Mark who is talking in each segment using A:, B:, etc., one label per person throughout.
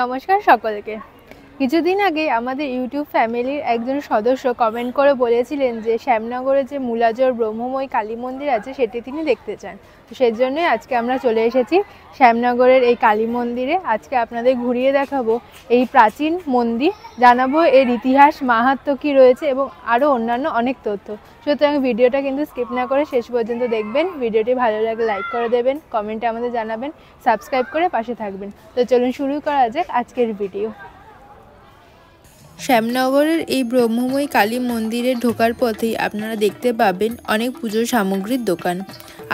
A: নমস্কার সকলকে। কিছুদিন আগে আমাদের ইউটিউব ফ্যামিলির একজন সদস্য কমেন্ট করে বলেছিলেন যে শ্যামনগরে যে মূলাজোর ব্রহ্মময়ী কালী মন্দির আছে সেটি তিনি দেখতে চান। তো সেজন্যই আজকে আমরা চলে এসেছি শ্যামনগরের এই কালী মন্দিরে। আজকে আপনাদের ঘুরিয়ে দেখাবো এই প্রাচীন মন্দির, জানাবো এর ইতিহাস, মাহাত্ম্য কী রয়েছে এবং আরও অন্যান্য অনেক তথ্য। সুতরাং ভিডিওটা কিন্তু স্কিপ না করে শেষ পর্যন্ত দেখবেন। ভিডিওটি ভালো লাগলে লাইক করে দেবেন, কমেন্টে আমাদের জানাবেন, সাবস্ক্রাইব করে পাশে থাকবেন। তো চলুন শুরু করা যাক আজকের ভিডিও। শ্যামনগরের এই ব্রহ্মময়ী কালী মন্দিরে ঢোকার পথেই আপনারা দেখতে পাবেন অনেক পুজোর সামগ্রীর দোকান।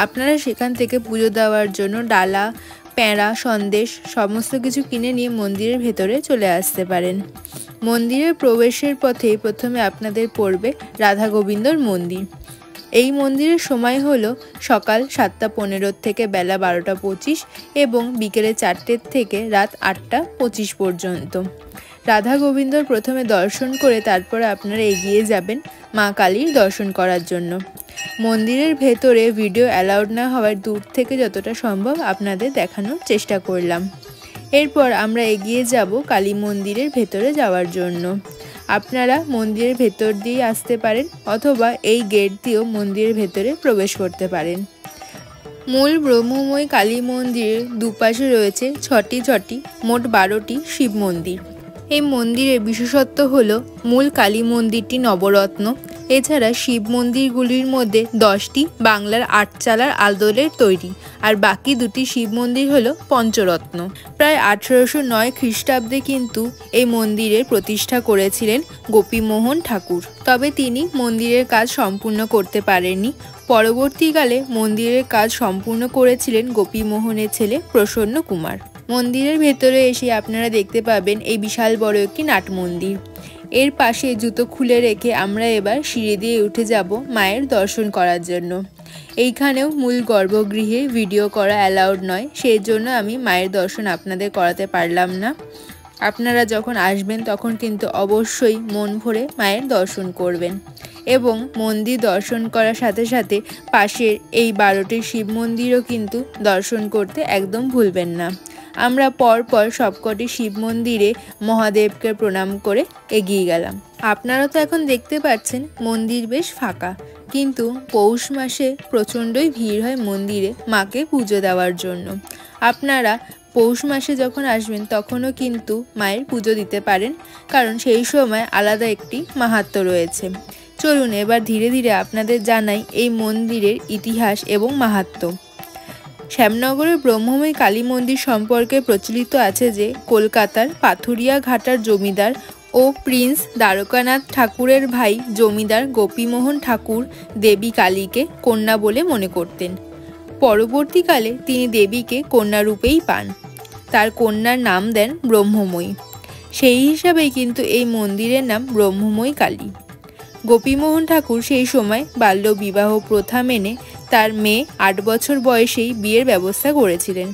A: আপনারা সেখান থেকে পুজো দেওয়ার জন্য ডালা, প্যাঁড়া, সন্দেশ সমস্ত কিছু কিনে নিয়ে মন্দিরের ভেতরে চলে আসতে পারেন। মন্দিরের প্রবেশের পথেই প্রথমে আপনাদের পড়বে রাধা গোবিন্দর মন্দির। এই মন্দিরের সময় হলো সকাল 7:15 থেকে বেলা 12:25 এবং বিকেলে 4টে থেকে রাত 8:25 পর্যন্ত। রাধা গোবিন্দর প্রথমে দর্শন করে তারপরে আপনারা এগিয়ে যাবেন মা কালীর দর্শন করার জন্য। মন্দিরের ভেতরে ভিডিও অ্যালাউড না হওয়ার দূর থেকে যতটা সম্ভব আপনাদের দেখানোর চেষ্টা করলাম। এরপর আমরা এগিয়ে যাব কালী মন্দিরের ভেতরে যাওয়ার জন্য। আপনারা মন্দিরের ভেতর দিয়ে আসতে পারেন অথবা এই গেট দিয়েও মন্দিরের ভেতরে প্রবেশ করতে পারেন। মূল ব্রহ্মময়ী কালী মন্দিরের দুপাশে রয়েছে ছটি মোট 12টি শিব মন্দির। এই মন্দিরের বিশেষত্ব হলো মূল কালী মন্দিরটি নবরত্ন, এছাড়া শিব মন্দিরগুলির মধ্যে 10টি বাংলার 8 চালার আদলের তৈরি, আর বাকি 2টি শিব মন্দির হলো পঞ্চরত্ন। প্রায় 1809 খ্রিস্টাব্দে কিন্তু এই মন্দিরের প্রতিষ্ঠা করেছিলেন গোপীমোহন ঠাকুর, তবে তিনি মন্দিরের কাজ সম্পূর্ণ করতে পারেননি। পরবর্তীকালে মন্দিরের কাজ সম্পূর্ণ করেছিলেন গোপীমোহনের ছেলে প্রসন্ন কুমার। মন্দিরের ভেতরে এসে আপনারা দেখতে পাবেন এই বিশাল বড় একটি নাট মন্দির। এর পাশে জুতো খুলে রেখে আমরা এবার সিঁড়ি দিয়ে উঠে যাব মায়ের দর্শন করার জন্য। এইখানেও মূল গর্ভগৃহে ভিডিও করা অ্যালাউড নয়, সেই জন্য আমি মায়ের দর্শন আপনাদের করাতে পারলাম না। আপনারা যখন আসবেন তখন কিন্তু অবশ্যই মন ভরে মায়ের দর্শন করবেন এবং মন্দির দর্শন করার সাথে সাথে পাশের এই 12টি শিব মন্দিরও কিন্তু দর্শন করতে একদম ভুলবেন না। আমরা পরপর সবকটি শিব মন্দিরে মহাদেবকে প্রণাম করে এগিয়ে গেলাম। আপনারা তো এখন দেখতে পাচ্ছেন মন্দির বেশ ফাঁকা, কিন্তু পৌষ মাসে প্রচণ্ডই ভিড় হয় মন্দিরে মাকে পুজো দেওয়ার জন্য। আপনারা পৌষ মাসে যখন আসবেন তখনও কিন্তু মায়ের পুজো দিতে পারেন, কারণ সেই সময় আলাদা একটি মাহাত্ম্য রয়েছে। চলুন এবার ধীরে ধীরে আপনাদের জানাই এই মন্দিরের ইতিহাস এবং মাহাত্ম্য। শ্যামনগরের ব্রহ্মময়ী কালী মন্দির সম্পর্কে প্রচলিত আছে যে কলকাতার পাথুরিয়া ঘাটার জমিদার ও প্রিন্স দ্বারকানাথ ঠাকুরের ভাই জমিদার গোপীমোহন ঠাকুর দেবী কালীকে কন্যা বলে মনে করতেন। পরবর্তীকালে তিনি দেবীকে কন্যারূপেই পান, তার কন্যার নাম দেন ব্রহ্মময়ী। সেই হিসাবেই কিন্তু এই মন্দিরের নাম ব্রহ্মময়ী কালী। গোপীমোহন ঠাকুর সেই সময় বাল্য বিবাহ প্রথা মেনে তার মেয়ে 8 বছর বয়সেই বিয়ের ব্যবস্থা করেছিলেন।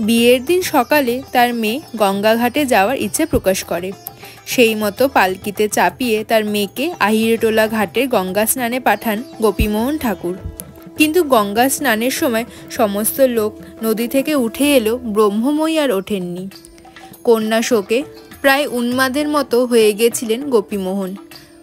A: বিয়ের দিন সকালে তার মেয়ে গঙ্গাঘাটে যাওয়ার ইচ্ছে প্রকাশ করে। সেই মতো পালকিতে চাপিয়ে তার মেয়েকে আহিরেটোলা ঘাটে গঙ্গা স্নানে পাঠান গোপীমোহন ঠাকুর। কিন্তু গঙ্গা স্নানের সময় সমস্ত লোক নদী থেকে উঠে এলো, ব্রহ্মময়ী আর ওঠেননি। কন্যা শোকে প্রায় উন্মাদের মতো হয়ে গেছিলেন গোপীমোহন।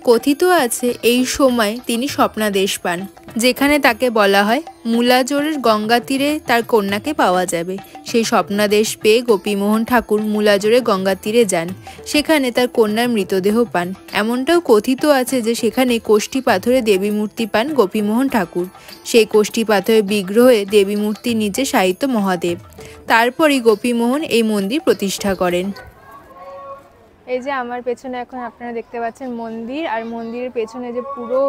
A: কথিত আছে এই সময় তিনি স্বপ্নাদেশ পান, যেখানে তাকে বলা হয় মূলাজোরের গঙ্গা তীরে তার কন্যাকে পাওয়া যাবে। সেই স্বপ্নাদেশ পেয়ে গোপীমোহন ঠাকুর মূলাজোরে গঙ্গা তীরে যান, সেখানে তার কন্যার মৃতদেহ পান। এমনটাও কথিত আছে যে সেখানে কোষ্ঠী পাথরে দেবী মূর্তি পান গোপীমোহন ঠাকুর। সেই কোষ্ঠী পাথরের বিগ্রহে দেবী মূর্তির নিচে শায়িত মহাদেব। তারপরই গোপীমোহন এই মন্দির প্রতিষ্ঠা করেন। এই যে আমার পেছনে এখন আপনারা দেখতে পাচ্ছেন মন্দির, আর মন্দিরের পেছনে যে পুরো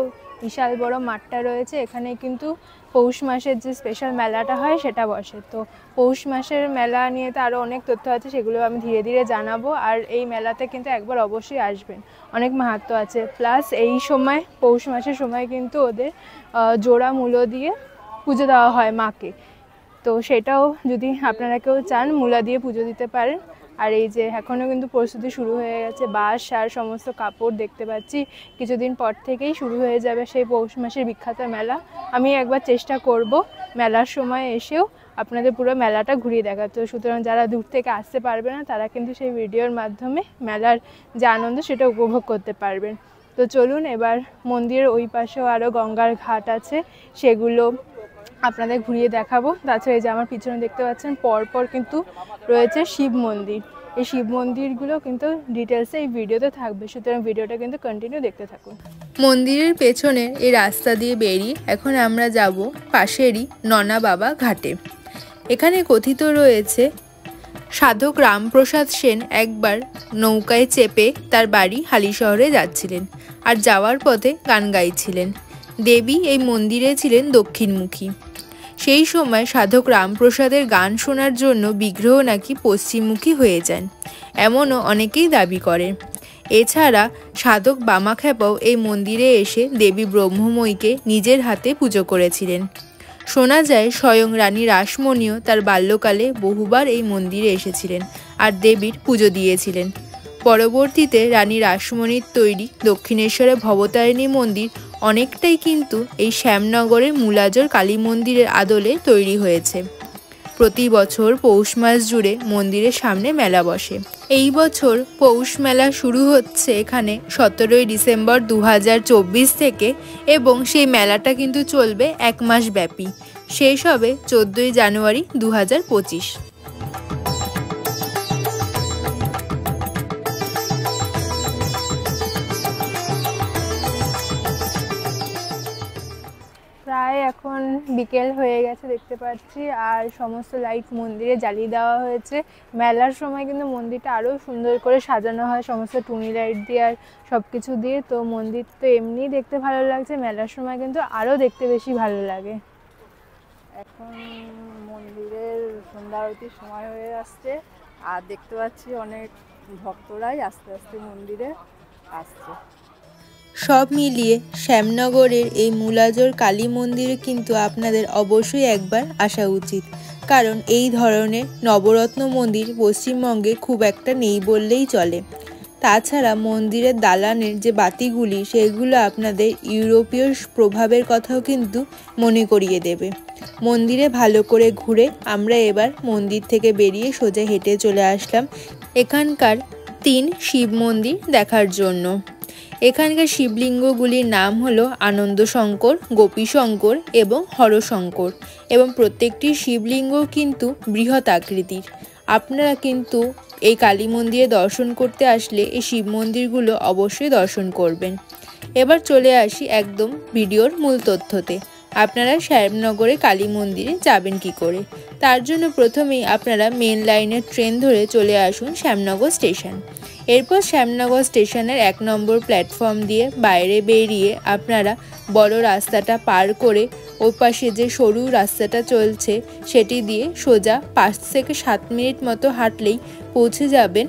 A: বিশাল বড় মাঠটা রয়েছে, এখানে কিন্তু পৌষ মাসের যে স্পেশাল মেলাটা হয় সেটা বসে। তো পৌষ মাসের মেলা নিয়ে তো আরও অনেক তথ্য আছে, সেগুলো আমি ধীরে ধীরে জানাবো। আর এই মেলাতে কিন্তু একবার অবশ্যই আসবেন, অনেক মাহাত্ম্য আছে। প্লাস এই সময় পৌষ মাসের সময় কিন্তু ওদের জোড়া মূলো দিয়ে পুজো দেওয়া হয় মাকে। তো সেটাও যদি আপনারা কেউ চান মূলা দিয়ে পুজো দিতে পারেন। আর এই যে এখনও কিন্তু প্রস্তুতি শুরু হয়ে গেছে, বাঁশ আর সমস্ত কাপড় দেখতে পাচ্ছি। কিছুদিন পর থেকেই শুরু হয়ে যাবে সেই পৌষ মাসের বিখ্যাত মেলা। আমি একবার চেষ্টা করব মেলার সময় এসেও আপনাদের পুরো মেলাটা ঘুরিয়ে দেখাচ্ছে। সুতরাং যারা দূর থেকে আসতে পারবে না তারা কিন্তু সেই ভিডিওর মাধ্যমে মেলার যে আনন্দ সেটা উপভোগ করতে পারবেন। তো চলুন এবার মন্দিরের ওই পাশেও আরও গঙ্গার ঘাট আছে, সেগুলো আপনাদের ঘুরিয়ে দেখাবো। তাছাড়া এই যে আমার পিছনে দেখতে পাচ্ছেন পরপর কিন্তু রয়েছে শিব মন্দির। এই শিব মন্দিরগুলো কিন্তু ডিটেলসে এই ভিডিওতে থাকবে, সুতরাং ভিডিওটা কিন্তু কন্টিনিউ দেখতে থাকুন। মন্দিরের পেছনের এই রাস্তা দিয়ে বেরিয়ে এখন আমরা যাব পাশেরই ননা বাবা ঘাটে। এখানে কথিত রয়েছে সাধক রামপ্রসাদ সেন একবার নৌকায় চেপে তার বাড়ি হালিশহরে যাচ্ছিলেন আর যাওয়ার পথে গান গাইছিলেন। দেবী এই মন্দিরে ছিলেন দক্ষিণমুখী। সেই সময় সাধক রামপ্রসাদের গান শোনার জন্য বিগ্রহ নাকি পশ্চিমমুখী হয়ে যান, এমনও অনেকেই দাবি করেন। এছাড়া সাধক বামাখ্যাপাও এই মন্দিরে এসে দেবী ব্রহ্মময়ীকে নিজের হাতে পুজো করেছিলেন। শোনা যায় স্বয়ং রানী রাসমণিও তার বাল্যকালে বহুবার এই মন্দিরে এসেছিলেন আর দেবীর পুজো দিয়েছিলেন। পরবর্তীতে রানী রাসমণির তৈরি দক্ষিণেশ্বরে ভবতারিণী মন্দির অনেকটাই কিন্তু এই শ্যামনগরের মূলাজোর কালী মন্দিরের আদলে তৈরি হয়েছে। প্রতি বছর পৌষ মাস জুড়ে মন্দিরের সামনে মেলা বসে। এই বছর পৌষ মেলা শুরু হচ্ছে এখানে 17ই ডিসেম্বর 2024 থেকে এবং সেই মেলাটা কিন্তু চলবে 1 মাস ব্যাপী। শেষ হবে 14ই জানুয়ারি 2025। প্রায় এখন বিকেল হয়ে গেছে দেখতে পাচ্ছি, আর সমস্ত লাইট মন্দিরে জ্বালিয়ে দেওয়া হয়েছে। মেলার সময় কিন্তু মন্দিরটা আরও সুন্দর করে সাজানো হয় সমস্ত টুনি লাইট দিয়ে আর সব কিছু দিয়ে। তো মন্দির তো এমনিই দেখতে ভালো লাগছে, মেলার সময় কিন্তু আরও দেখতে বেশি ভালো লাগে।
B: এখন মন্দিরের সন্ধ্যা আরতির সময় হয়ে আসছে আর দেখতে পাচ্ছি অনেক ভক্তরাই আস্তে আস্তে মন্দিরে আসছে।
A: সব মিলিয়ে শ্যামনগরের এই মূলাজোর কালী মন্দিরে কিন্তু আপনাদের অবশ্যই একবার আসা উচিত, কারণ এই ধরনের নবরত্ন মন্দির পশ্চিমবঙ্গে খুব একটা নেই বললেই চলে। তাছাড়া মন্দিরের দালানের যে বাতিগুলি সেগুলো আপনাদের ইউরোপীয় প্রভাবের কথাও কিন্তু মনে করিয়ে দেবে। মন্দিরে ভালো করে ঘুরে আমরা এবার মন্দির থেকে বেরিয়ে সোজা হেঁটে চলে আসলাম এখানকার 3 শিব মন্দির দেখার জন্য। এখানকার শিবলিঙ্গগুলির নাম হলো আনন্দশঙ্কর, গোপীশঙ্কর এবং হরশঙ্কর, এবং প্রত্যেকটি শিবলিঙ্গ কিন্তু বৃহৎ আকৃতির। আপনারা কিন্তু এই কালী মন্দিরে দর্শন করতে আসলে এই শিব মন্দিরগুলো অবশ্যই দর্শন করবেন। এবার চলে আসি একদম ভিডিওর মূল তথ্যতে। আপনারা শ্যামনগরে কালী মন্দিরে যাবেন কি করে? তার জন্য প্রথমেই আপনারা মেন লাইনের ট্রেন ধরে চলে আসুন শ্যামনগর স্টেশন। এরপর শ্যামনগর স্টেশনের 1 নম্বর প্ল্যাটফর্ম দিয়ে বাইরে বেরিয়ে আপনারা বড় রাস্তাটা পার করে ওই পাশে যে সরু রাস্তাটা চলছে সেটি দিয়ে সোজা 5 থেকে 7 মিনিট মতো হাঁটলেই পৌঁছে যাবেন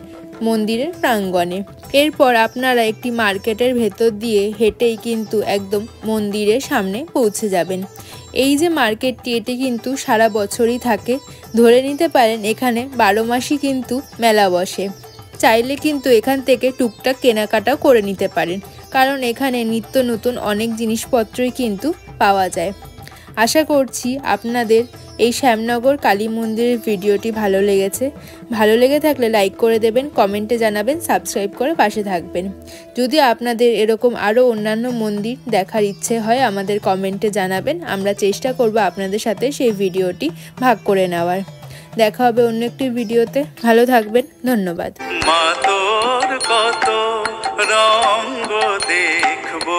A: মন্দিরের প্রাঙ্গণে। এরপর আপনারা একটি মার্কেটের ভেতর দিয়ে হেঁটেই কিন্তু একদম মন্দিরের সামনে পৌঁছে যাবেন। এই যে মার্কেটটি এটি কিন্তু সারা বছরই থাকে, ধরে নিতে পারেন এখানে 12 মাসই কিন্তু মেলা বসে। চাইলে কিন্তু এখান থেকে টুকটাক কেনাকাটাও করে নিতে পারেন, কারণ এখানে নিত্য নতুন অনেক জিনিসপত্রই কিন্তু পাওয়া যায়। আশা করছি আপনাদের এই শ্যামনগর কালী মন্দিরের ভিডিওটি ভালো লেগেছে। ভালো লেগে থাকলে লাইক করে দেবেন, কমেন্টে জানাবেন, সাবস্ক্রাইব করে পাশে থাকবেন। যদি আপনাদের এরকম আরও অন্যান্য মন্দির দেখার ইচ্ছে হয় আমাদের কমেন্টে জানাবেন, আমরা চেষ্টা করব আপনাদের সাথে সেই ভিডিওটি ভাগ করে নেওয়ার। দেখা হবে অন্য একটি ভিডিওতে। ভালো থাকবেন, ধন্যবাদ।
C: মা তোর কত রঙ্গ দেখবো।